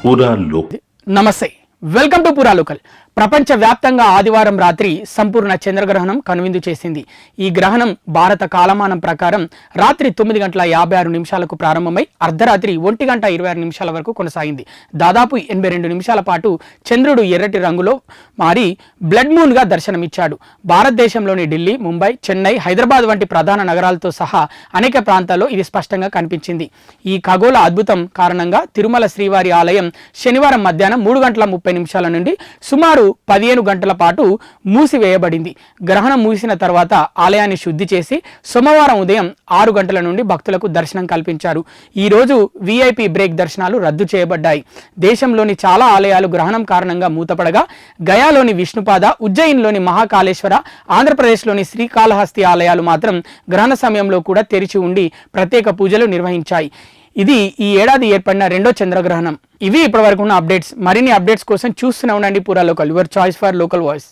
పూరా లోకల్. నమస్తే, welcome to పూరా లోకల్. ప్రపంచ వ్యాప్తంగా ఆదివారం రాత్రి సంపూర్ణ చంద్రగ్రహణం కనువిందు చేసింది. ఈ గ్రహణం భారత కాలమానం ప్రకారం రాత్రి 9:56 ప్రారంభమై అర్ధరాత్రి 1:26 వరకు కొనసాగింది. దాదాపు 82 నిమిషాల పాటు చంద్రుడు ఎర్రటి రంగులో మారి బ్లడ్ మూన్ గా దర్శనమిచ్చాడు. భారతదేశంలోని ఢిల్లీ, ముంబై, చెన్నై, హైదరాబాద్ వంటి ప్రధాన నగరాలతో సహా అనేక ప్రాంతాల్లో ఇది స్పష్టంగా కనిపించింది. ఈ ఖగోళ అద్భుతం కారణంగా తిరుమల శ్రీవారి ఆలయం శనివారం మధ్యాహ్నం 3:30 నుండి సుమారు 15 గంటల పాటు మూసివేయబడింది. గ్రహణం ముగిసిన తర్వాత ఆలయాన్ని శుద్ధి చేసి సోమవారం ఉదయం 6 గంటల నుండి భక్తులకు దర్శనం కల్పించారు. ఈ రోజు విఐపి బ్రేక్ దర్శనాలు రద్దు చేయబడ్డాయి. దేశంలోని చాలా ఆలయాలు గ్రహణం కారణంగా మూతపడగా గయాలోని విష్ణుపాద, ఉజ్జయిన్లోని మహాకాళేశ్వర, ఆంధ్రప్రదేశ్లోని శ్రీకాళహస్తి ఆలయాలు మాత్రం గ్రహణ సమయంలో కూడా తెరిచి ఉండి ప్రత్యేక పూజలు నిర్వహించాయి. ఇది ఈ ఏడాది ఏర్పడిన రెండో చంద్రగ్రహణం. ఇవి ఇప్పటివరకు ఉన్న అప్డేట్స్. మరిన్ని అప్డేట్స్ కోసం చూస్తూనే ఉండండి పూరా local, your choice for local voice.